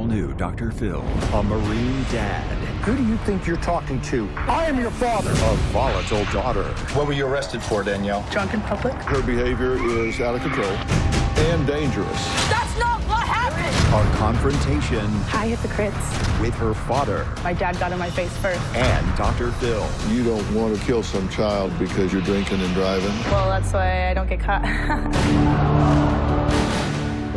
all-new Dr. Phil, a Marine dad. Who do you think you're talking to? I am your father. A volatile daughter. What were you arrested for, Danielle? Drunk in public. Her behavior is out of control and dangerous. That's not what happened! A confrontation I hit the crits. with her father My dad got in my face first. and Dr. Phil. You don't want to kill some child because you're drinking and driving. Well, that's why I don't get caught.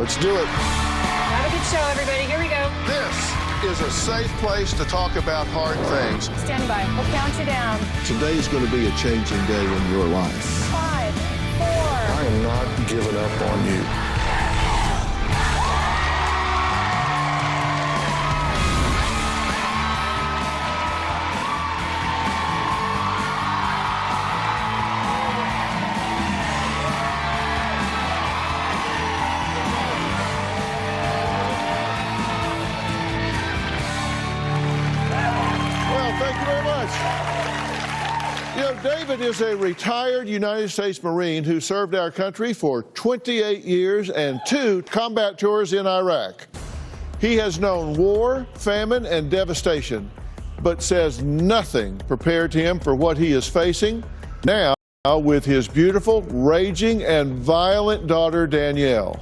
Let's do it. Have a good show, everybody. Here we go. This is a safe place to talk about hard things. Stand by. We'll count you down. Today's going to be a changing day in your life. 5, 4. I am not giving up on you. Thank you very much. You know, David is a retired United States Marine who served our country for 28 years and 2 combat tours in Iraq. He has known war, famine, and devastation, but says nothing prepared him for what he is facing now with his beautiful, raging, and violent daughter, Danielle.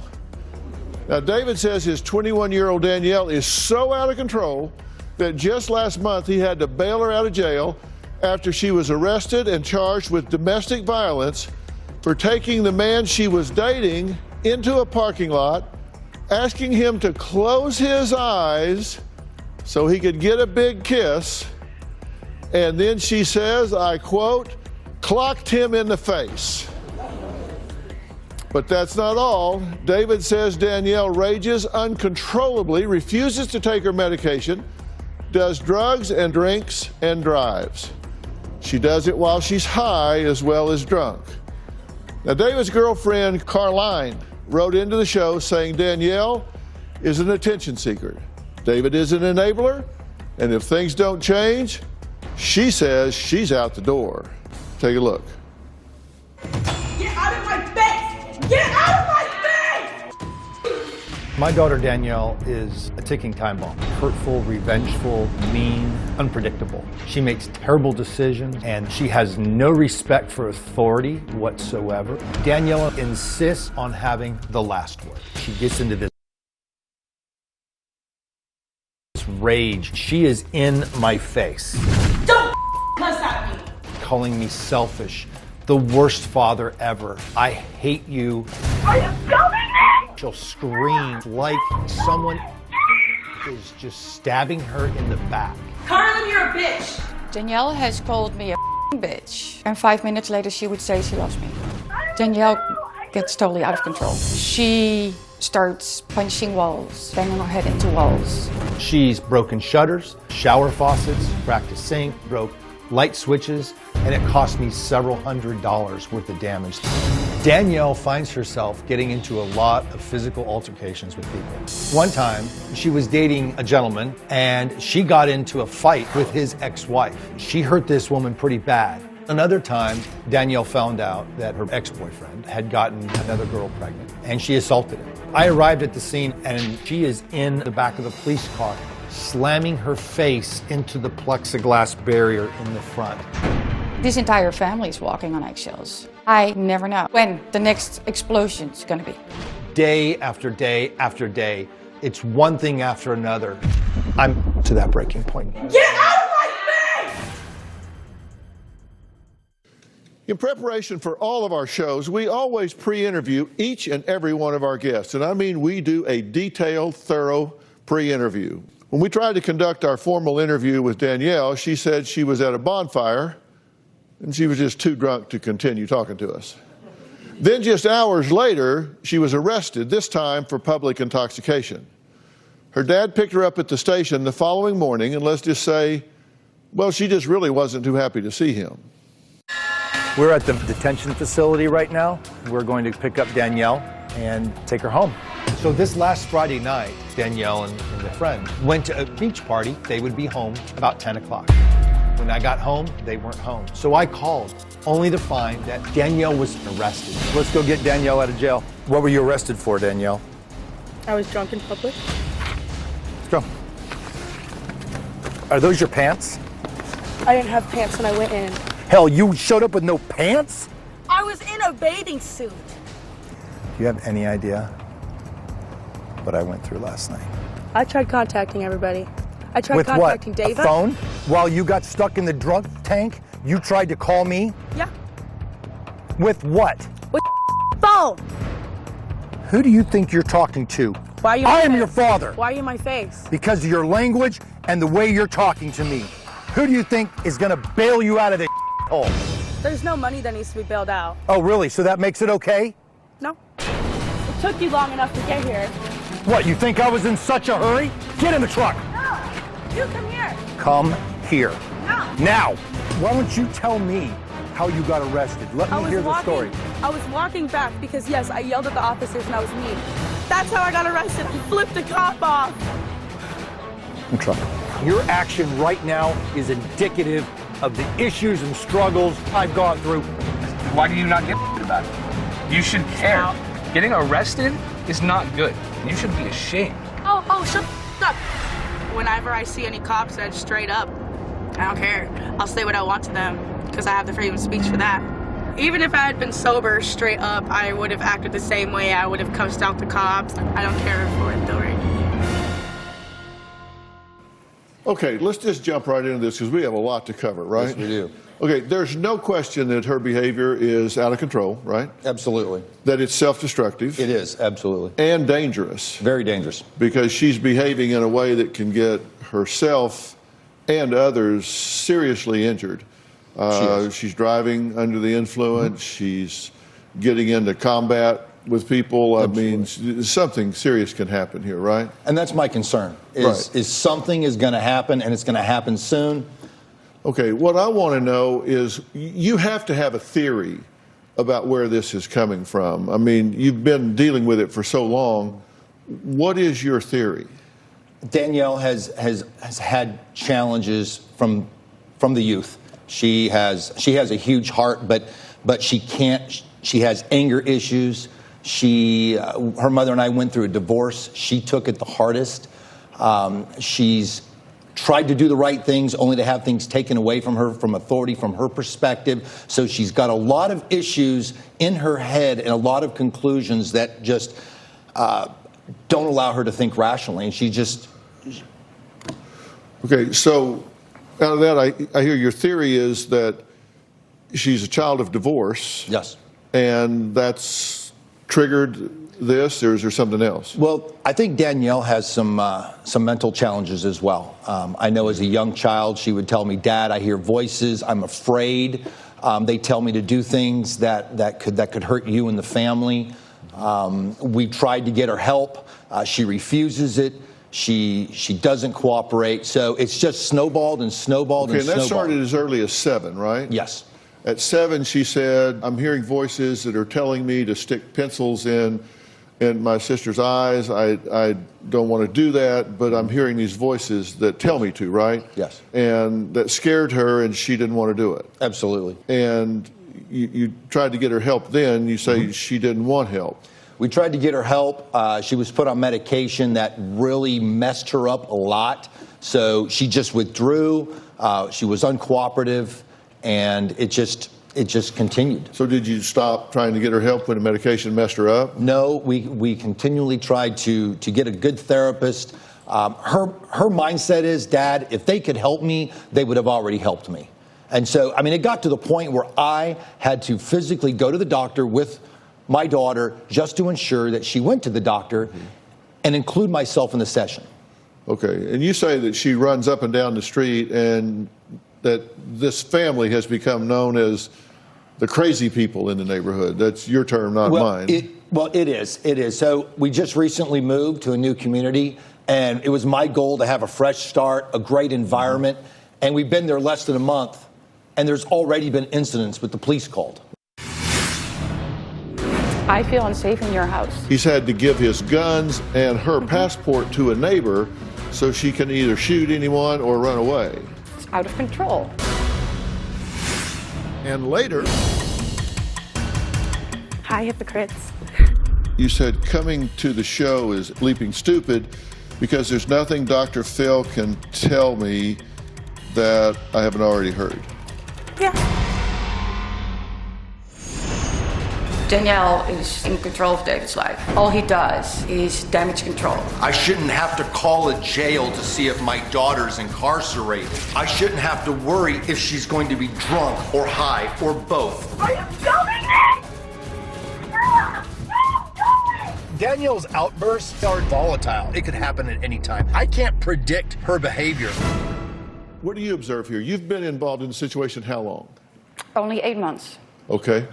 Now, David says his 21-year-old Danielle is so out of control that just last month he had to bail her out of jail after she was arrested and charged with domestic violence for taking the man she was dating into a parking lot, asking him to close his eyes so he could get a big kiss, and then she says, I quote, clocked him in the face. But that's not all. David says Danielle rages uncontrollably, refuses to take her medication, does drugs and drinks and drives. She does it while she's high as well as drunk. Now, David's girlfriend, Carline, wrote into the show saying Danielle is an attention seeker. David is an enabler, and if things don't change, she says she's out the door. Take a look. Get out of my face! Get out of my face! My daughter Danielle is a ticking time bomb. Hurtful, revengeful, mean, unpredictable. She makes terrible decisions and she has no respect for authority whatsoever. Danielle insists on having the last word. She gets into this rage. She is in my face. Don't cuss at me! Calling me selfish, the worst father ever. I hate you. Are you filming me? She'll scream like someone is just stabbing her in the back. Carlin, you're a bitch! Danielle has called me a bitch. And 5 minutes later she would say she loves me. Danielle gets totally out of control. She starts punching walls, banging her head into walls. She's broken shutters, shower faucets, cracked a sink, broke light switches, and it cost me several $100s worth of damage. Danielle finds herself getting into a lot of physical altercations with people. One time, she was dating a gentleman and she got into a fight with his ex-wife. She hurt this woman pretty bad. Another time, Danielle found out that her ex-boyfriend had gotten another girl pregnant and she assaulted him. I arrived at the scene and she is in the back of the police car, slamming her face into the plexiglass barrier in the front. This entire family is walking on eggshells. I never know when the next explosion is going to be. Day after day after day, it's one thing after another. I'm to that breaking point. Get out of my face! In preparation for all of our shows, we always pre-interview each and every one of our guests. And I mean, we do a detailed, thorough pre-interview. When we tried to conduct our formal interview with Danielle, she said she was at a bonfire and she was just too drunk to continue talking to us. Then just hours later, she was arrested, this time for public intoxication. Her dad picked her up at the station the following morning, and let's just say, well, she just really wasn't too happy to see him. We're at the detention facility right now. We're going to pick up Danielle and take her home. So this last Friday night, Danielle and a friend went to a beach party. They would be home about 10 o'clock. When I got home, they weren't home. So I called, only to find that Danielle was arrested. Let's go get Danielle out of jail. What were you arrested for, Danielle? I was drunk in public. Let's go. Are those your pants? I didn't have pants when I went in. Hell, you showed up with no pants? I was in a bathing suit. Do you have any idea what I went through last night? I tried contacting everybody. I tried With what? contacting A David. phone? While you got stuck in the drunk tank, you tried to call me? Yeah. With what? With phone. Who do you think you're talking to? Why are you? I am my your face? father. Why are you in my face? Because of your language and the way you're talking to me. Who do you think is gonna bail you out of this hole? There's no money that needs to be bailed out. Oh, really? So that makes it okay? No. It took you long enough to get here. What, you think I was in such a hurry? Get in the truck. No. You come here. Come here. No. Now. Why don't you tell me how you got arrested? Let me hear the story. I was walking back because, yes, I yelled at the officers and I was mean. That's how I got arrested. I flipped a cop off. I'm trying. Your action right now is indicative of the issues and struggles I've gone through. Why do you not give a about it? You should care. Getting arrested is not good. You should be ashamed. Oh, shut up. Whenever I see any cops that straight up, I don't care. I'll say what I want to them because I have the freedom of speech for that. Even if I had been sober straight up, I would have acted the same way. I would have cussed out the cops. I don't care for it though, right? Okay, let's just jump right into this because we have a lot to cover, right? Yes, we do. Okay, there's no question that her behavior is out of control, right? Absolutely. That it's self-destructive. It is, absolutely. And dangerous. Very dangerous. Because she's behaving in a way that can get herself and others seriously injured. She's driving under the influence. She's getting into combat with people. Absolutely. I mean, something serious can happen here, right? And that's my concern, Right. is something is going to happen, and it's going to happen soon. Okay, what I want to know is you have to have a theory about where this is coming from. I mean, you've been dealing with it for so long. What is your theory? Danielle has had challenges from the youth. She has a huge heart, but she can't. She has anger issues. Her mother and I went through a divorce. She took it the hardest. She's tried to do the right things only to have things taken away from her, from authority, from her perspective. So she's got a lot of issues in her head and a lot of conclusions that just don't allow her to think rationally. And she just... Okay, so out of that, I hear your theory is that she's a child of divorce. Yes. And that's triggered this, or is there something else? Well, I think Danielle has some mental challenges as well. I know as a young child, she would tell me, "Dad, I hear voices. I'm afraid. They tell me to do things that could hurt you and the family." We tried to get her help. She refuses it. She doesn't cooperate. So it's just snowballed and snowballed and snowballed. Okay, and that started as early as 7, right? Yes. At 7, she said, "I'm hearing voices that are telling me to stick pencils in my sister's eyes. I don't want to do that, but I'm hearing these voices that tell me to," right? Yes. And that scared her, and she didn't want to do it. Absolutely. And you tried to get her help then. You say she didn't want help. We tried to get her help. She was put on medication that really messed her up a lot. So she just withdrew. She was uncooperative, and it just continued. So did you stop trying to get her help when the medication messed her up? No, we continually tried to get a good therapist. Her mindset is, "Dad, if they could help me, they would have already helped me." And so, I mean, it got to the point where I had to physically go to the doctor with my daughter just to ensure that she went to the doctor and include myself in the session. Okay, and you say that she runs up and down the street and that this family has become known as the crazy people in the neighborhood. That's your term, not mine. It is. It is. So we just recently moved to a new community, and it was my goal to have a fresh start, a great environment, and we've been there less than a month, and there's already been incidents with the police called. I feel unsafe in your house. He's had to give his guns and her passport to a neighbor so she can either shoot anyone or run away. It's out of control. And later, Hi, hypocrites. you said coming to the show is bleeping stupid because there's nothing Dr. Phil can tell me that I haven't already heard. Yeah. Danielle is in control of David's life. All he does is damage control. I shouldn't have to call a jail to see if my daughter's incarcerated. I shouldn't have to worry if she's going to be drunk or high or both. Are you filming me? Danielle's outbursts are volatile. It could happen at any time. I can't predict her behavior. What do you observe here? You've been involved in the situation how long? Only 8 months. Okay.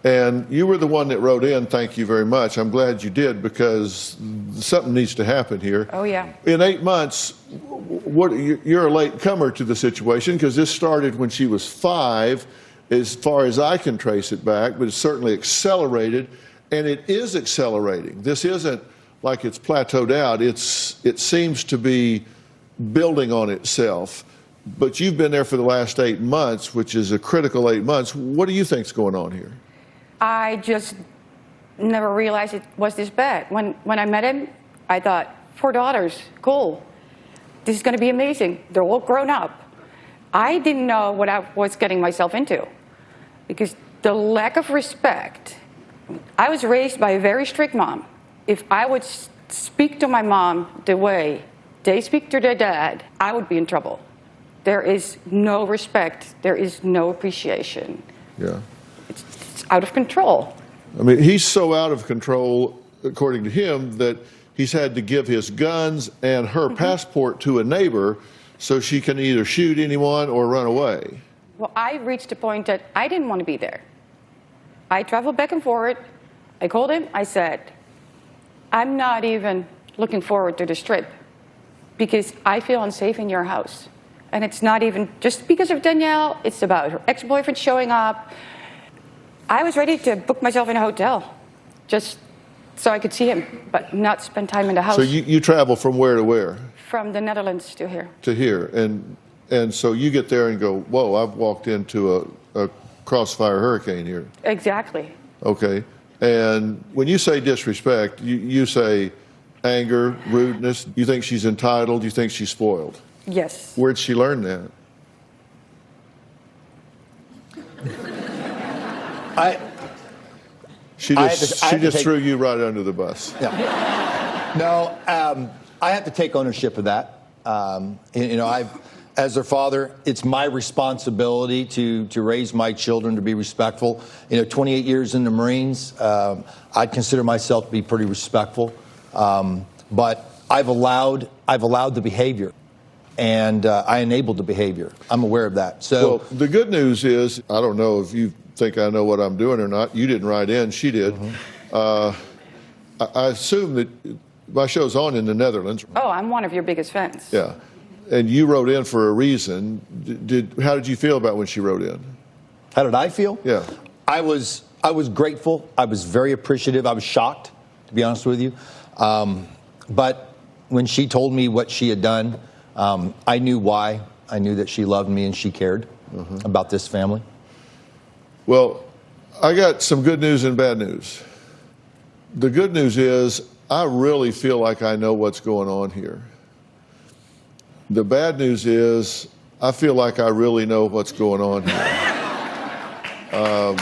And you were the one that wrote in, thank you very much. I'm glad you did, because something needs to happen here. Oh, yeah. In 8 months, you're a late comer to the situation, because this started when she was 5, as far as I can trace it back, but it's certainly accelerated, and it is accelerating. This isn't like it's plateaued out. It seems to be building on itself. But you've been there for the last 8 months, which is a critical 8 months. What do you think's going on here? I just never realized it was this bad. When I met him, I thought, 4 daughters, cool. This is going to be amazing. They're all grown up. I didn't know what I was getting myself into, because the lack of respect. I was raised by a very strict mom. If I would speak to my mom the way they speak to their dad, I would be in trouble. There is no respect. There is no appreciation. Yeah. It's out of control. I mean, he's so out of control, according to him, that he's had to give his guns and her passport to a neighbor so she can either shoot anyone or run away. Well, I reached a point that I didn't want to be there. I traveled back and forth. I called him. I said, I'm not even looking forward to this trip because I feel unsafe in your house. And it's not even just because of Danielle. It's about her ex-boyfriend showing up. I was ready to book myself in a hotel just so I could see him, but not spend time in the house. So you travel from where to where? From the Netherlands to here. To here. And so you get there and go, whoa, I've walked into a crossfire hurricane here. Exactly. Okay. And when you say disrespect, you say anger, rudeness. You think she's entitled. You think she's spoiled. Yes. Where'd she learn that? She just threw you right under the bus. Yeah. No, I have to take ownership of that. As their father, it's my responsibility to raise my children to be respectful. 28 years in the Marines, I'd consider myself to be pretty respectful. But I've allowed the behavior, and I enabled the behavior. I'm aware of that. So well, the good news is, I don't know if you think I know what I'm doing or not. You didn't write in, she did. I assume that my show's on in the Netherlands. Oh, I'm one of your biggest fans. Yeah. And you wrote in for a reason. How did you feel about when she wrote in? How did I feel? Yeah. I was grateful. I was very appreciative. I was shocked, to be honest with you. But when she told me what she had done, I knew why. I knew that she loved me and she cared about this family. Well, I got some good news and bad news. The good news is I really feel like I know what's going on here. The bad news is I feel like I really know what's going on here. And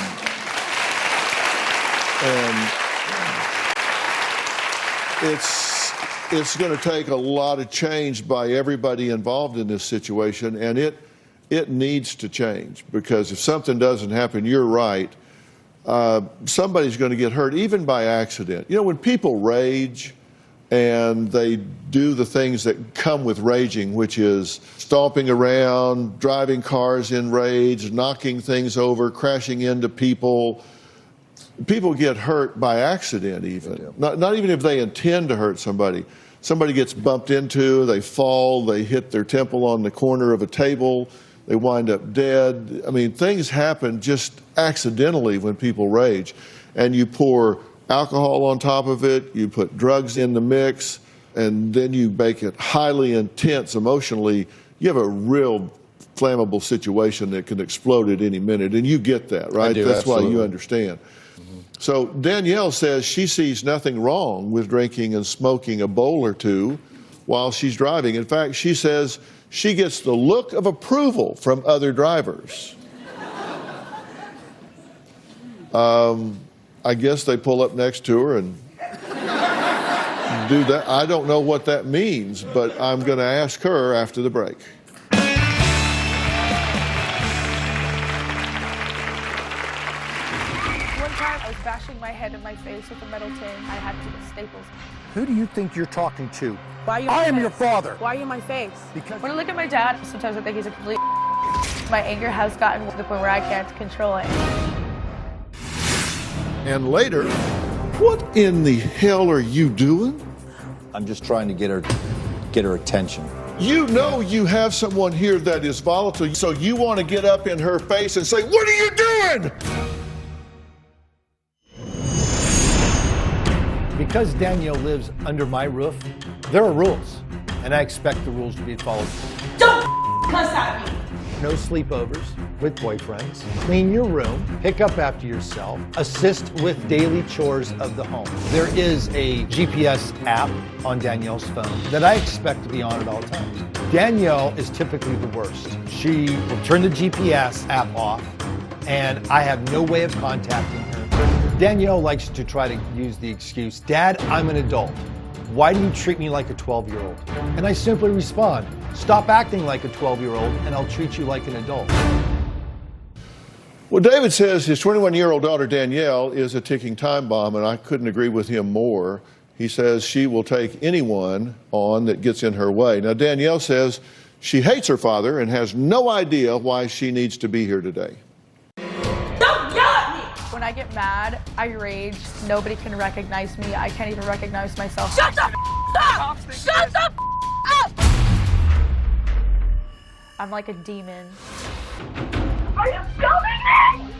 it's going to take a lot of change by everybody involved in this situation, and it needs to change, because if something doesn't happen, you're right, somebody's going to get hurt, even by accident. When people rage and they do the things that come with raging, which is stomping around, driving cars in rage, knocking things over, crashing into people, people get hurt by accident even. Not even if they intend to hurt somebody. Somebody gets bumped into, they fall, they hit their temple on the corner of a table, they wind up dead. I mean, things happen just accidentally when people rage. And you pour alcohol on top of it, you put drugs in the mix, and then you make it highly intense emotionally. You have a real flammable situation that can explode at any minute, and you get that, right? I do, That's absolutely. why you understand. So Danielle says she sees nothing wrong with drinking and smoking a bowl or two while she's driving. In fact, she says she gets the look of approval from other drivers. I guess they pull up next to her and do that. I don't know what that means, but I'm going to ask her after the break. One time I was bashing my head in my face with a metal tin. I had to get staples. Who do you think you're talking to? Why are you I am my your face? father. Why are you in my face? Because- when I look at my dad, sometimes I think he's a complete My anger has gotten to the point where I can't control it. And later, what in the hell are you doing? I'm just trying to get her attention. You know you have someone here that is volatile, so you want to get up in her face and say, "What are you doing?" Because Danielle lives under my roof, there are rules, and I expect the rules to be followed. Don't cuss at me. No sleepovers with boyfriends, clean your room, pick up after yourself, assist with daily chores of the home. There is a GPS app on Danielle's phone that I expect to be on at all times. Danielle is typically the worst. She will turn the GPS app off, and I have no way of contacting her. Danielle likes to try to use the excuse, "Dad, I'm an adult. Why do you treat me like a 12-year-old?" And I simply respond, "Stop acting like a 12-year-old and I'll treat you like an adult." Well, David says his 21-year-old daughter Danielle is a ticking time bomb, and I couldn't agree with him more. He says she will take anyone on that gets in her way. Now, Danielle says she hates her father and has no idea why she needs to be here today. Don't yell at me. When I get mad, I rage. Nobody can recognize me. I can't even recognize myself. Shut the up! Shut the up! I'm like a demon. Are you filming me?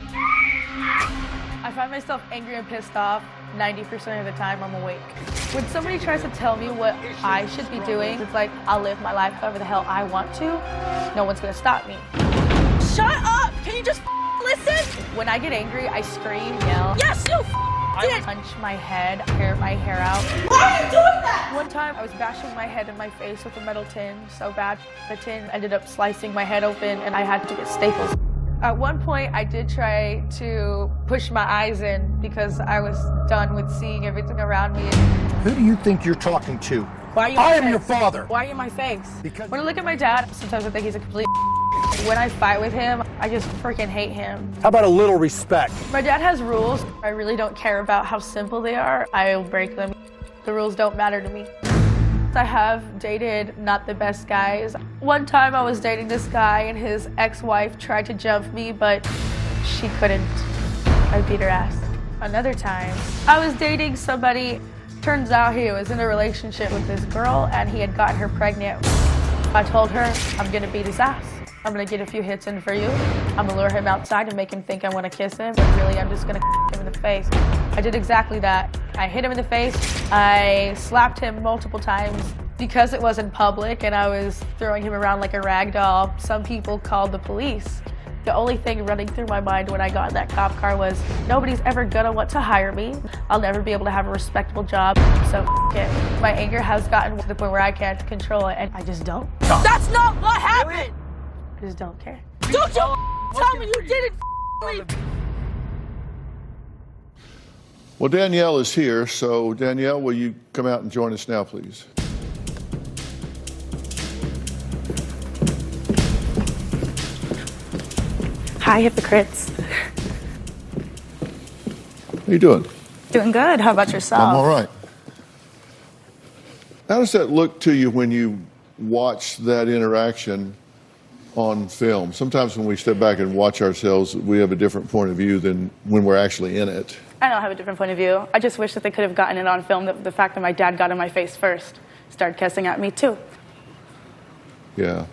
I find myself angry and pissed off 90% of the time I'm awake. When somebody tries to tell me what I should be doing, it's like I'll live my life however the hell I want to. No one's gonna stop me. Shut up! Can you just listen? When I get angry, I scream, yell. Yes, you I did! punch my head, tear my hair out. Why are you doing that? One time I was bashing my head in my face with a metal tin so bad the tin ended up slicing my head open and I had to get staples. At one point I did try to push my eyes in because I was done with seeing everything around me. Who do you think you're talking to? Why are you I my am face? your father. Why are you in my face? Because- when I look at my dad, sometimes I think he's a complete When I fight with him, I just freaking hate him. How about a little respect? My dad has rules. I really don't care about how simple they are. I'll break them. The rules don't matter to me. I have dated not the best guys. One time I was dating this guy and his ex-wife tried to jump me, but she couldn't. I beat her ass. Another time, I was dating somebody. Turns out he was in a relationship with this girl and he had gotten her pregnant. I told her, I'm gonna beat his ass. I'm gonna get a few hits in for you. I'm gonna lure him outside and make him think I wanna kiss him, but really I'm just gonna him in the face. I did exactly that. I hit him in the face. I slapped him multiple times because it was in public and I was throwing him around like a rag doll. Some people called the police. The only thing running through my mind when I got in that cop car was, nobody's ever gonna want to hire me. I'll never be able to have a respectable job, so it. My anger has gotten to the point where I can't control it and I just don't. That's not what happened! I just don't care. Don't you tell me you didn't leave! Well, Danielle is here, so Danielle, will you come out and join us now, please? Hi, hypocrites. How you doing? Doing good. How about yourself? I'm all right. How does that look to you when you watch that interaction on film? Sometimes when we step back and watch ourselves, we have a different point of view than when we're actually in it. I don't have a different point of view. I just wish that they could have gotten it on film, the fact that my dad got in my face first. Started cussing at me, too. Yeah.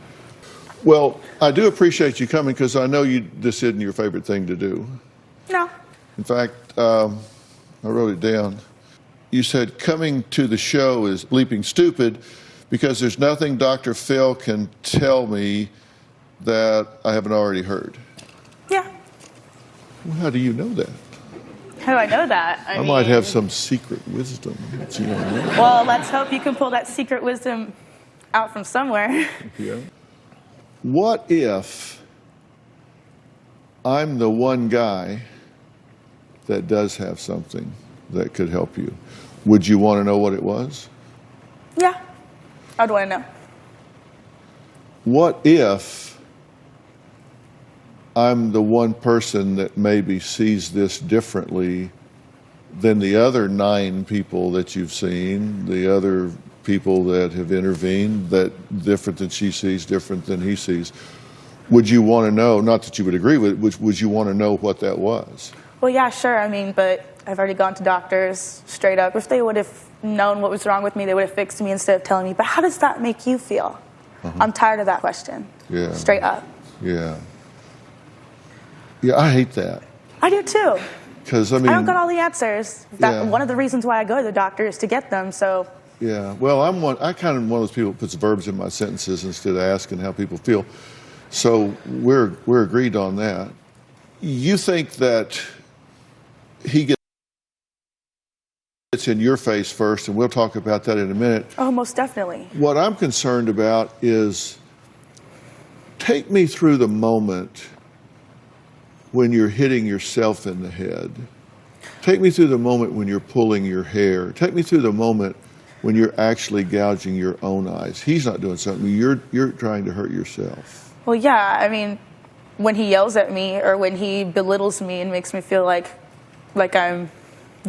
Well, I do appreciate you coming because I know this isn't your favorite thing to do. No. In fact, I wrote it down. You said coming to the show is bleeping stupid because there's nothing Dr. Phil can tell me that I haven't already heard. Yeah. Well, how do you know that? How do I know that? I might have some secret wisdom that you don't know. Well, let's hope you can pull that secret wisdom out from somewhere. Yeah. What if I'm the one guy that does have something that could help you? Would you want to know what it was? Yeah, I'd want to know. What if I'm the one person that maybe sees this differently than the other 9 people that you've seen, the other people that have intervened, that different than she sees, different than he sees? Would you want to know, not that you would agree with it, would you want to know what that was? Well, yeah, sure. I mean, but I've already gone to doctors straight up. If they would have known what was wrong with me, they would have fixed me instead of telling me, but how does that make you feel? I'm tired of that question. Yeah. Straight up. Yeah. Yeah, I hate that. I do too. Because, I mean, I don't got all the answers. Yeah. One of the reasons why I go to the doctor is to get them, so. yeah. Well, I kind of one of those people that puts verbs in my sentences instead of asking how people feel. So we're agreed on that. You think that he gets in your face first, and we'll talk about that in a minute. Oh, most definitely. What I'm concerned about is, take me through the moment when you're hitting yourself in the head. Take me through the moment when you're pulling your hair. Take me through the moment when you're actually gouging your own eyes. He's not doing something. You're trying to hurt yourself. Well, yeah, I mean, when he yells at me or when he belittles me and makes me feel like I'm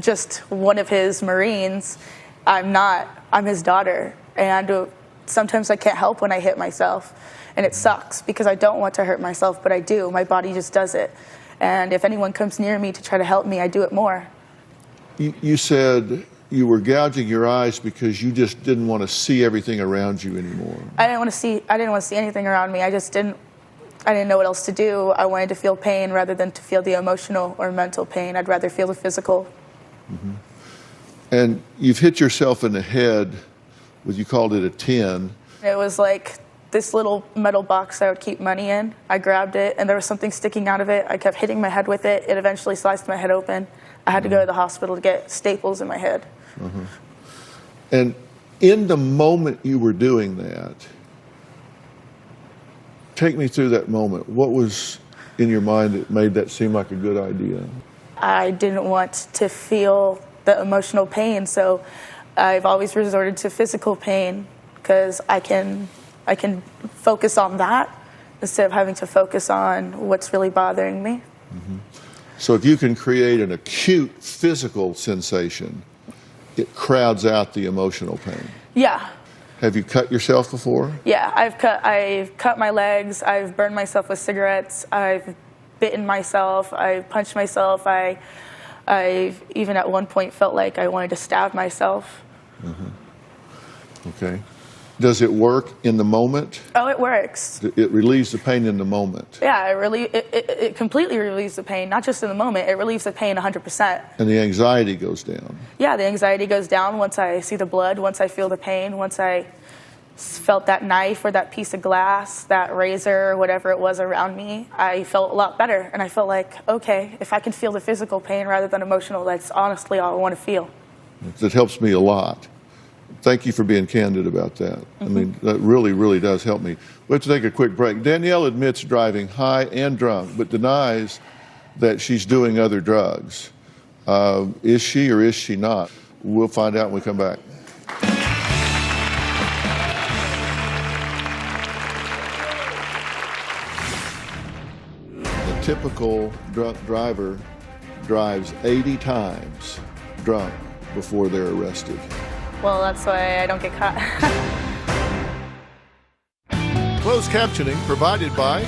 just one of his Marines, I'm not. I'm his daughter. And sometimes I can't help when I hit myself. And it sucks because I don't want to hurt myself, but I do. My body just does it. And if anyone comes near me to try to help me, I do it more. You said you were gouging your eyes because you just didn't want to see everything around you anymore. I didn't want to see anything around me. I didn't know what else to do. I wanted to feel pain rather than to feel the emotional or mental pain. I'd rather feel the physical. Mm-hmm. And you've hit yourself in the head with, you called it a 10. It was like this little metal box I would keep money in. I grabbed it, and there was something sticking out of it. I kept hitting my head with it. It eventually sliced my head open. I had to go to the hospital to get staples in my head. Mm-hmm. And in the moment you were doing that, take me through that moment. What was in your mind that made that seem like a good idea? I didn't want to feel the emotional pain, so I've always resorted to physical pain because I can focus on that instead of having to focus on what's really bothering me. Mm-hmm. So if you can create an acute physical sensation, it crowds out the emotional pain. Yeah. Have you cut yourself before? Yeah, I've cut my legs, I've burned myself with cigarettes, I've bitten myself, I've punched myself, I've even at one point felt like I wanted to stab myself. Mm-hmm. Okay. Does it work in the moment? Oh, it works. It relieves the pain in the moment. Yeah, it completely relieves the pain, not just in the moment, it relieves the pain 100%. And the anxiety goes down. Yeah, the anxiety goes down once I see the blood, once I feel the pain, once I felt that knife or that piece of glass, that razor, or whatever it was around me. I felt a lot better, and I felt like, okay, if I can feel the physical pain rather than emotional, that's honestly all I want to feel. It helps me a lot. Thank you for being candid about that. Mm-hmm. I mean, that really, really does help me. We have to take a quick break. Danielle admits driving high and drunk, but denies that she's doing other drugs. Is she or is she not? We'll find out when we come back. A typical drunk driver drives 80 times drunk before they're arrested. Well, that's why I don't get caught. Closed captioning provided by...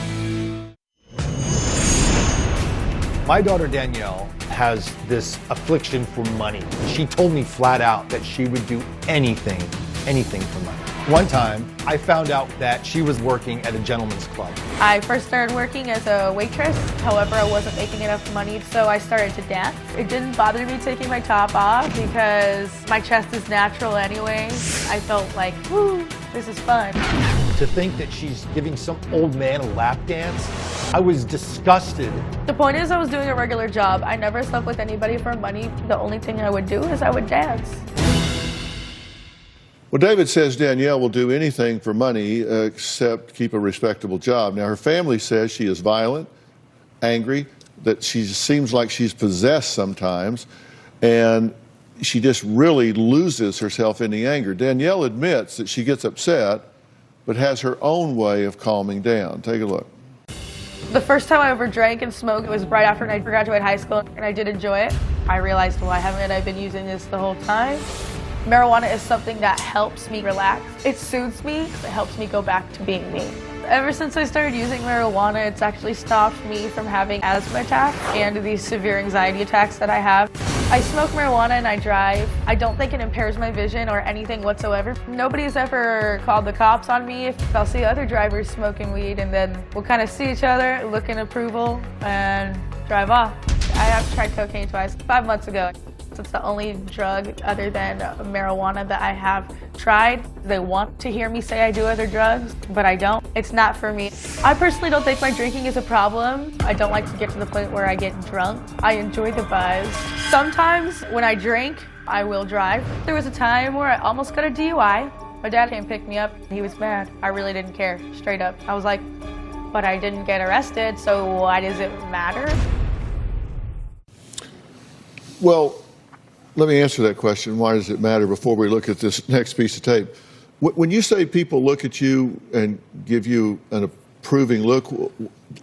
My daughter Danielle has this affliction for money. She told me flat out that she would do anything for money. One time, I found out that she was working at a gentleman's club. I first started working as a waitress. However, I wasn't making enough money, so I started to dance. It didn't bother me taking my top off because my chest is natural anyway. I felt like, woo, this is fun. To think that she's giving some old man a lap dance, I was disgusted. The point is I was doing a regular job. I never slept with anybody for money. The only thing I would do is I would dance. Well, David says Danielle will do anything for money except keep a respectable job. Now, her family says she is violent, angry, that she seems like she's possessed sometimes, and she just really loses herself in the anger. Danielle admits that she gets upset, but has her own way of calming down. Take a look. The first time I ever drank and smoked was right after I graduated high school, and I did enjoy it. I realized, why haven't I been using this the whole time? Marijuana is something that helps me relax. It soothes me. It helps me go back to being me. Ever since I started using marijuana, it's actually stopped me from having asthma attacks and these severe anxiety attacks that I have. I smoke marijuana and I drive. I don't think it impairs my vision or anything whatsoever. Nobody's ever called the cops on me. If I'll see other drivers smoking weed, and then we'll kind of see each other, look in approval, and drive off. I have tried cocaine twice, 5 months ago. It's the only drug other than marijuana that I have tried. They want to hear me say I do other drugs, but I don't. It's not for me. I personally don't think my drinking is a problem. I don't like to get to the point where I get drunk. I enjoy the buzz. Sometimes when I drink, I will drive. There was a time where I almost got a DUI. My dad came pick me up. He was mad. I really didn't care, straight up. I was like, but I didn't get arrested, so why does it matter? Well, let me answer that question. Why does it matter before we look at this next piece of tape? When you say people look at you and give you an approving look,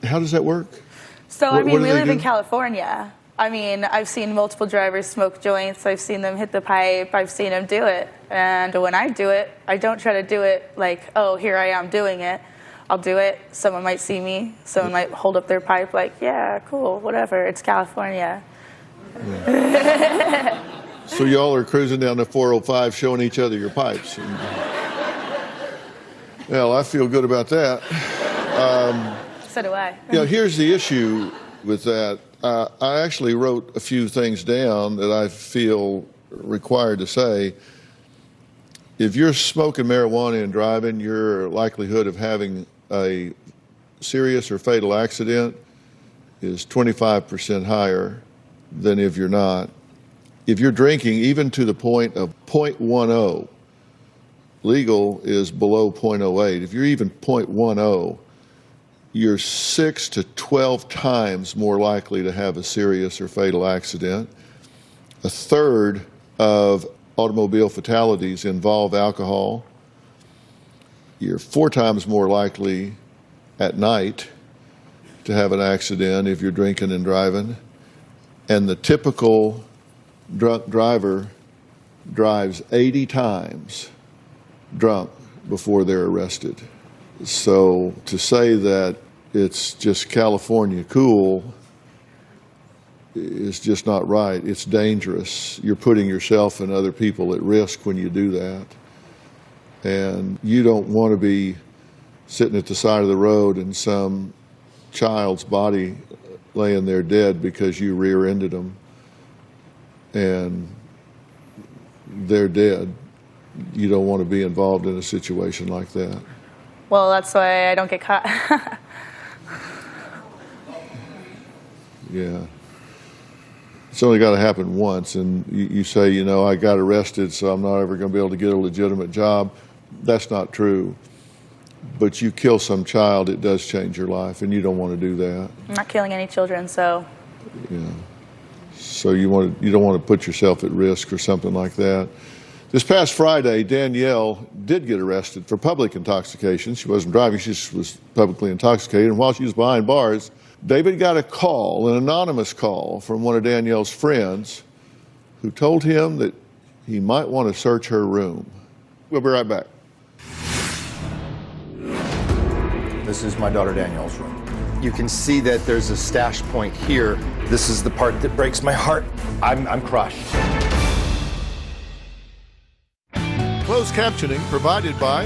how does that work? So, What we do live they in do? California. I've seen multiple drivers smoke joints. I've seen them hit the pipe. I've seen them do it. And when I do it, I don't try to do it like, oh, here I am doing it. I'll do it. Someone might see me. Someone might hold up their pipe like, yeah, cool, whatever. It's California. Yeah. So y'all are cruising down the 405 showing each other your pipes. Well, I feel good about that. So do I. Here's the issue with that. I actually wrote a few things down that I feel required to say. If you're smoking marijuana and driving, your likelihood of having a serious or fatal accident is 25% higher than if you're not. If you're drinking, even to the point of 0.10, legal is below 0.08. If you're even 0.10, you're 6 to 12 times more likely to have a serious or fatal accident. A third of automobile fatalities involve alcohol. You're 4 times more likely at night to have an accident if you're drinking and driving. And the typical drunk driver drives 80 times drunk before they're arrested. So to say that it's just California cool is just not right. It's dangerous. You're putting yourself and other people at risk when you do that. And you don't want to be sitting at the side of the road and some child's body laying there dead because you rear-ended them and they're dead. You don't want to be involved in a situation like that. Well, that's why I don't get caught. Yeah. It's only got to happen once, and you say, I got arrested, so I'm not ever going to be able to get a legitimate job. That's not true. But you kill some child, it does change your life, and you don't want to do that. I'm not killing any children, so. Yeah. So you don't want to put yourself at risk for something like that. This past Friday, Danielle did get arrested for public intoxication. She wasn't driving, she just was publicly intoxicated. And while she was behind bars, David got a call, an anonymous call from one of Danielle's friends who told him that he might want to search her room. We'll be right back. This is my daughter Danielle's room. You can see that there's a stash point here. This is the part that breaks my heart. I'm crushed. Closed captioning provided by...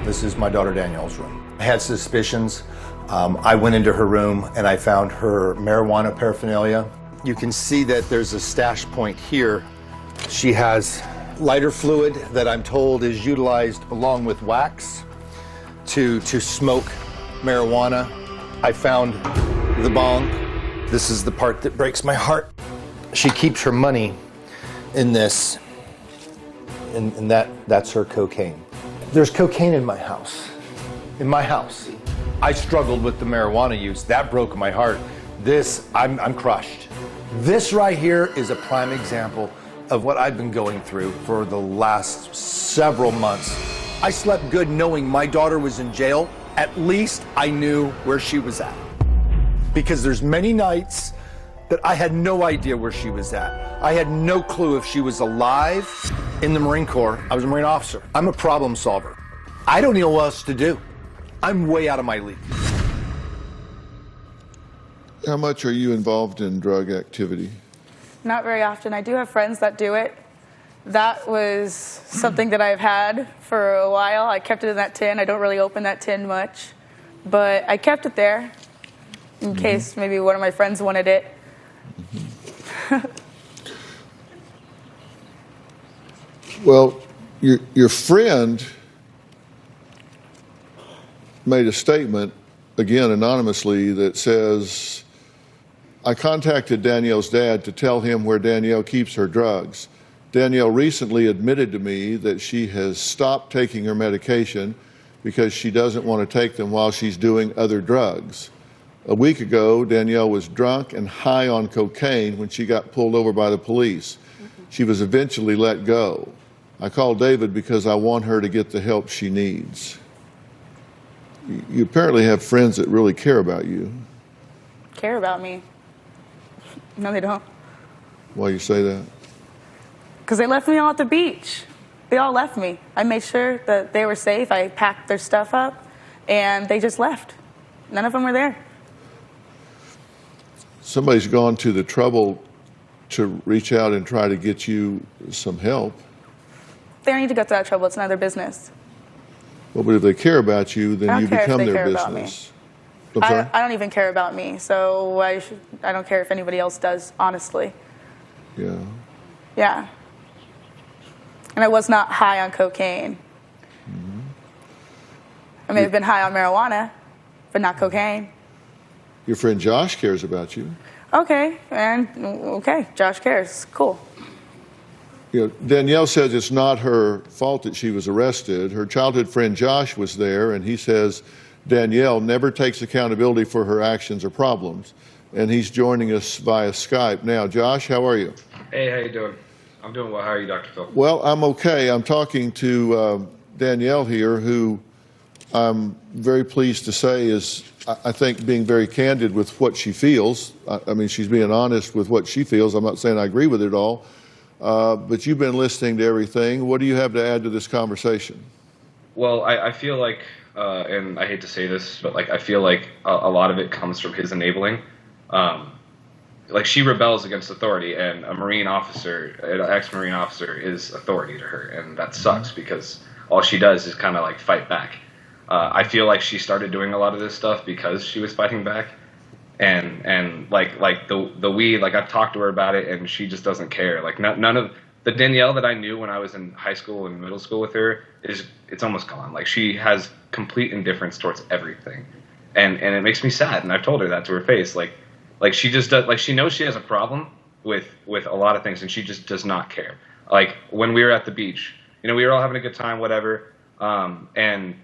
This is my daughter Danielle's room. I had suspicions. I went into her room and I found her marijuana paraphernalia. You can see that there's a stash point here. She has lighter fluid that I'm told is utilized along with wax to smoke marijuana. I found the bong. This is the part that breaks my heart. She keeps her money in this and that's her cocaine. There's cocaine in my house. In my house. I struggled with the marijuana use. That broke my heart. I'm crushed. This right here is a prime example of what I've been going through for the last several months. I slept good knowing my daughter was in jail. At least I knew where she was at. Because there's many nights that I had no idea where she was at. I had no clue if she was alive. In the Marine Corps, I was a Marine officer. I'm a problem solver. I don't know what else to do. I'm way out of my league. How much are you involved in drug activity? Not very often. I do have friends that do it. That was something that I've had for a while. I kept it in that tin. I don't really open that tin much, but I kept it there in case maybe one of my friends wanted it. Well, your friend made a statement, again anonymously, that says, I contacted Danielle's dad to tell him where Danielle keeps her drugs. Danielle recently admitted to me that she has stopped taking her medication because she doesn't want to take them while she's doing other drugs. A week ago, Danielle was drunk and high on cocaine when she got pulled over by the police. She was eventually let go. I called David because I want her to get the help she needs. You apparently have friends that really care about you. Care about me? No, they don't. Why you say that? Because they left me all at the beach. They all left me. I made sure that they were safe. I packed their stuff up, and they just left. None of them were there. Somebody's gone to the trouble to reach out and try to get you some help. They don't need to go through that trouble. It's none of their business. Well, but if they care about you, then you become their business. I'm sorry? I don't even care about me, so I don't care if anybody else does, honestly. Yeah. Yeah. And I was not high on cocaine. I may have been high on marijuana, but not cocaine. Your friend Josh cares about you. Okay, okay, Josh cares. Cool. You know, Danielle says it's not her fault that she was arrested. Her childhood friend Josh was there, and he says Danielle never takes accountability for her actions or problems. And he's joining us via Skype now. Josh, how are you? Hey, how you doing? I'm doing well. How are you, Dr. Phil? Well, I'm okay. I'm talking to Danielle here, who I'm very pleased to say is, I think, being very candid with what she feels. I mean, she's being honest with what she feels. I'm not saying I agree with it all, but you've been listening to everything. What do you have to add to this conversation? Well, I feel like, and I hate to say this, but like I feel like a lot of it comes from his enabling. Like she rebels against authority, and a Marine officer, an ex-Marine officer, is authority to her, and that sucks because all she does is kind of like fight back. I feel like she started doing a lot of this stuff because she was fighting back, and like the weed, like I've talked to her about it, and she just doesn't care. Like none of the Danielle that I knew when I was in high school and middle school with her it's almost gone. Like she has complete indifference towards everything, and it makes me sad. And I've told her that to her face. Like she just does. Like she knows she has a problem with a lot of things, and she just does not care. Like when we were at the beach, you know, we were all having a good time, whatever, and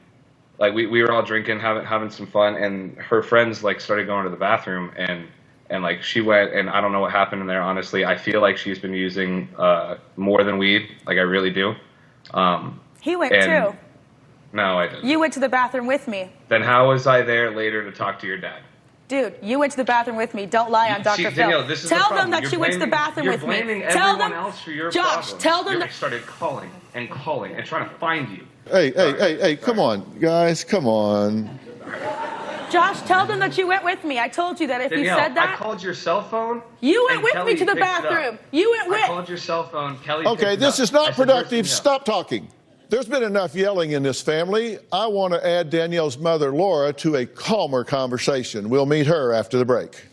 like we were all drinking, having some fun, and her friends like started going to the bathroom, and like she went, and I don't know what happened in there. Honestly, I feel like she's been using more than weed. Like I really do. He went too. No, I didn't. You went to the bathroom with me. Then how was I there later to talk to your dad? Dude, you went to the bathroom with me. Don't lie on Dr. Phil. Danielle, this is tell the them that you went to the bathroom with me. You're blaming Tell everyone them, else for your Josh, problems. tell them I started calling and trying to find you. Hey, come on, guys, come on. Josh, tell them that you went with me. I told you that if Danielle, you said that. I called your cell phone. You went with Kelly me to the picked it up. bathroom. You went with. I called your cell phone. Kelly Okay, picked it this up. is not I said, productive. "Where's Stop talking. There's been enough yelling in this family. I want to add Danielle's mother, Laura, to a calmer conversation. We'll meet her after the break.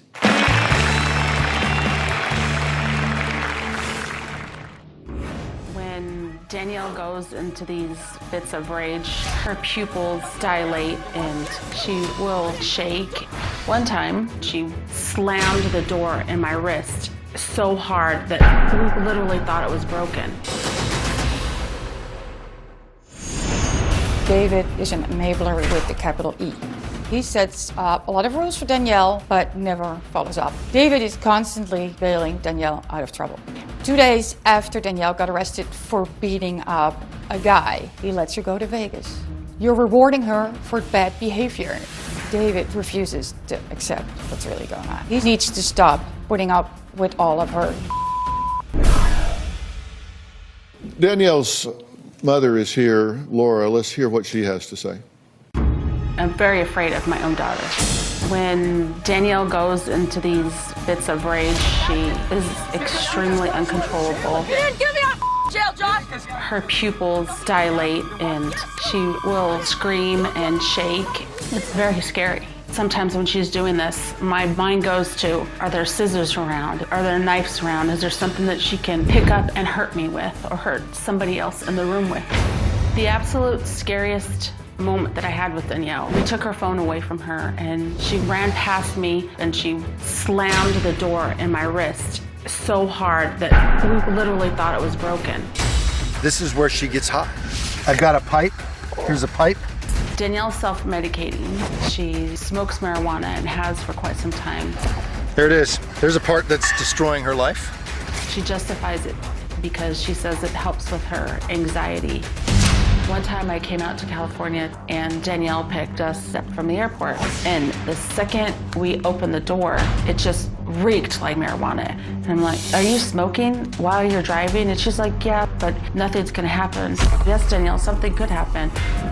When Danielle goes into these fits of rage, her pupils dilate and she will shake. One time, she slammed the door in my wrist so hard that I literally thought it was broken. David is an enabler with the capital E. He sets up a lot of rules for Danielle, but never follows up. David is constantly bailing Danielle out of trouble. 2 days after Danielle got arrested for beating up a guy, he lets her go to Vegas. You're rewarding her for bad behavior. David refuses to accept what's really going on. He needs to stop putting up with all of her. Danielle's mother is here. Laura, let's hear what she has to say. I'm very afraid of my own daughter. When Danielle goes into these fits of rage, she is extremely uncontrollable. You didn't give me a jail, Josh! Her pupils dilate and she will scream and shake. It's very scary. Sometimes when she's doing this, my mind goes to, are there scissors around? Are there knives around? Is there something that she can pick up and hurt me with or hurt somebody else in the room with? The absolute scariest moment that I had with Danielle, we took her phone away from her and she ran past me and she slammed the door in my wrist so hard that we literally thought it was broken. This is where she gets hot. I've got a pipe. Here's a pipe. Danielle's self-medicating. She smokes marijuana and has for quite some time. There it is. There's a part that's destroying her life. She justifies it because she says it helps with her anxiety. One time I came out to California and Danielle picked us up from the airport. And the second we opened the door, it just reeked like marijuana. And I'm like, are you smoking while you're driving? And she's like, yeah, but nothing's gonna happen. Yes, Danielle, something could happen.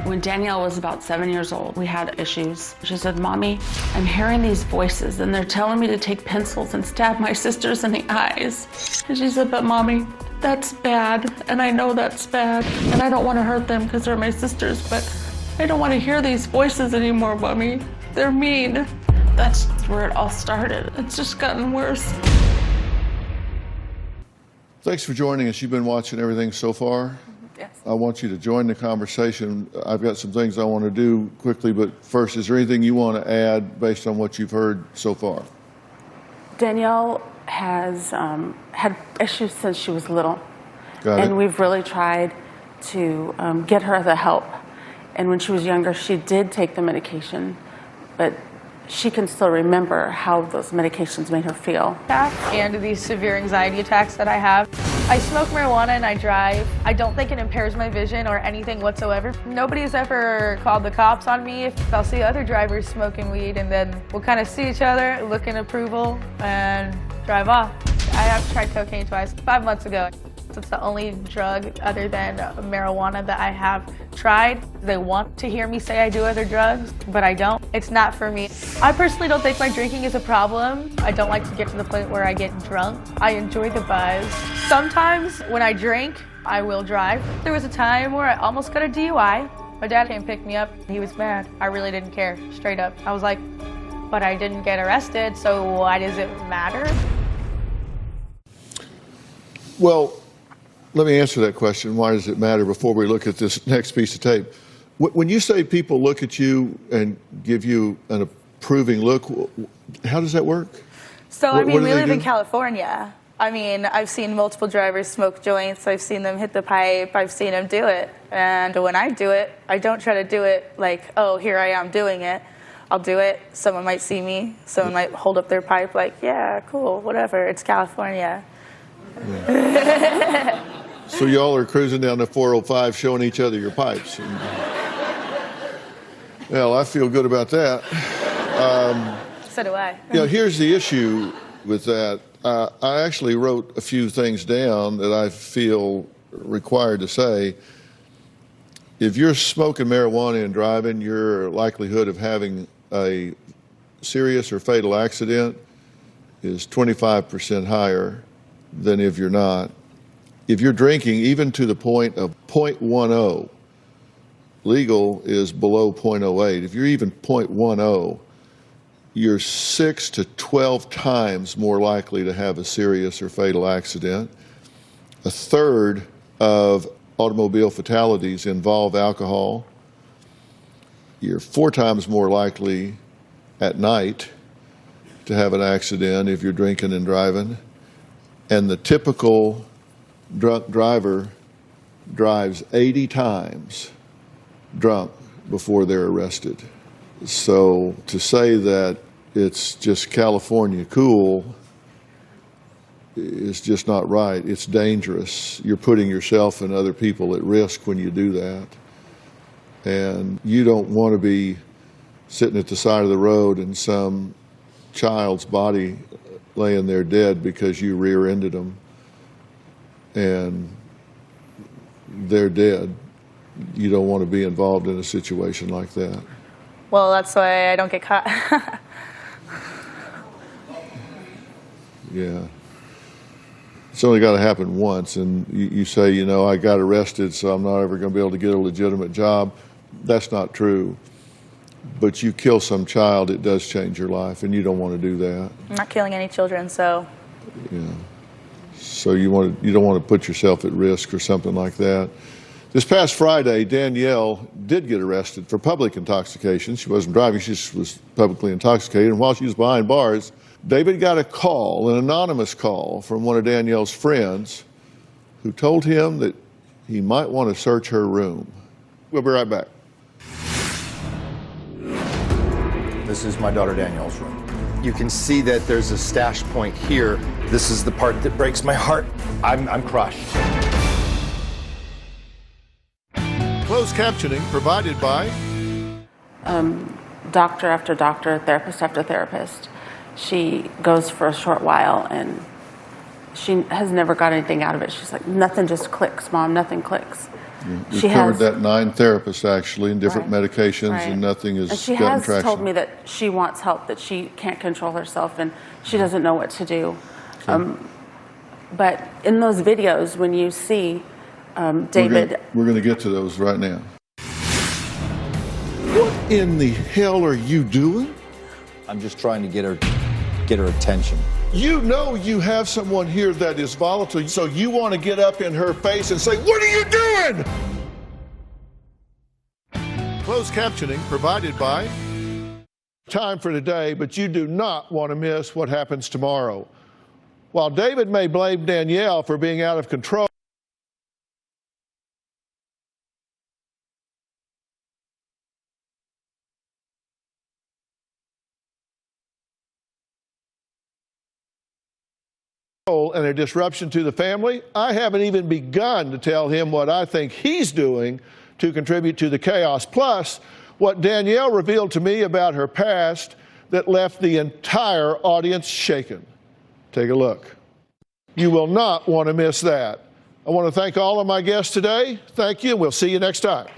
When Danielle was about 7 years old, we had issues. She said, Mommy, I'm hearing these voices and they're telling me to take pencils and stab my sisters in the eyes. And she said, but Mommy, that's bad, and I know that's bad, and I don't want to hurt them because they're my sisters, but I don't want to hear these voices anymore, Mommy. They're mean. That's where it all started. It's just gotten worse. Thanks for joining us. You've been watching everything so far. Yes. I want you to join the conversation. I've got some things I want to do quickly, but first, is there anything you want to add based on what you've heard so far? Danielle has had issues since she was little. Got it. And we've really tried to get her the help. And when she was younger, she did take the medication, but she can still remember how those medications made her feel. And these severe anxiety attacks that I have. I smoke marijuana and I drive. I don't think it impairs my vision or anything whatsoever. Nobody's ever called the cops on me if I'll see other drivers smoking weed, and then we'll kind of see each other, look in approval, and drive off. I have tried cocaine twice, 5 months ago. It's the only drug other than marijuana that I have tried. They want to hear me say I do other drugs, but I don't. It's not for me. I personally don't think my drinking is a problem. I don't like to get to the point where I get drunk. I enjoy the buzz. Sometimes when I drink, I will drive. There was a time where I almost got a DUI. My dad came pick me up. He was mad. I really didn't care, straight up. I was like, but I didn't get arrested, so why does it matter? Well, let me answer that question. Why does it matter before we look at this next piece of tape? When you say people look at you and give you an approving look, how does that work? So, I mean, What do we they live in do? California. I mean, I've seen multiple drivers smoke joints. I've seen them hit the pipe. I've seen them do it. And when I do it, I don't try to do it like, oh, here I am doing it. I'll do it. Someone might see me. Someone might hold up their pipe like, yeah, cool, whatever. It's California. So y'all are cruising down the 405 showing each other your pipes. And, well, I feel good about that. So do I. You know, here's the issue with that. I actually wrote a few things down that I feel required to say. If you're smoking marijuana and driving, your likelihood of having a serious or fatal accident is 25% higher than if you're not. If you're drinking, even to the point of 0.10, legal is below 0.08. If you're even 0.10, you're 6 to 12 times more likely to have a serious or fatal accident. A third of automobile fatalities involve alcohol. You're 4 times more likely at night to have an accident if you're drinking and driving. And the typical drunk driver drives 80 times drunk before they're arrested. So to say that it's just California cool is just not right. It's dangerous. You're putting yourself and other people at risk when you do that. And you don't want to be sitting at the side of the road and some child's body laying there dead because you rear-ended them and they're dead. You don't want to be involved in a situation like that. Well, that's why I don't get caught. Yeah. It's only got to happen once, and you say, you know, I got arrested, so I'm not ever going to be able to get a legitimate job. That's not true. But you kill some child, it does change your life, and you don't want to do that. I'm not killing any children, so. Yeah. So you don't want to put yourself at risk or something like that. This past Friday, Danielle did get arrested for public intoxication. She wasn't driving, she just was publicly intoxicated. And while she was behind bars, David got a call, an anonymous call from one of Danielle's friends who told him that he might want to search her room. We'll be right back. This is my daughter Danielle's room. You can see that there's a stash point here. This is the part that breaks my heart. I'm crushed. Closed captioning provided by Doctor after doctor, therapist after therapist. She goes for a short while and she has never got anything out of it. She's like, nothing just clicks, Mom, nothing clicks. We've covered that 9 therapists actually and different medications and nothing has and she gotten has traction. told me that she wants help, that she can't control herself and she doesn't know what to do. But in those videos, when you see David... We're going to get to those right now. What in the hell are you doing? I'm just trying to get her attention. You know you have someone here that is volatile, so you want to get up in her face and say, what are you doing? Closed captioning provided by Time for today, but you do not want to miss what happens tomorrow. While David may blame Danielle for being out of control, and a disruption to the family, I haven't even begun to tell him what I think he's doing to contribute to the chaos. Plus, what Danielle revealed to me about her past that left the entire audience shaken. Take a look. You will not want to miss that. I want to thank all of my guests today. Thank you, and we'll see you next time.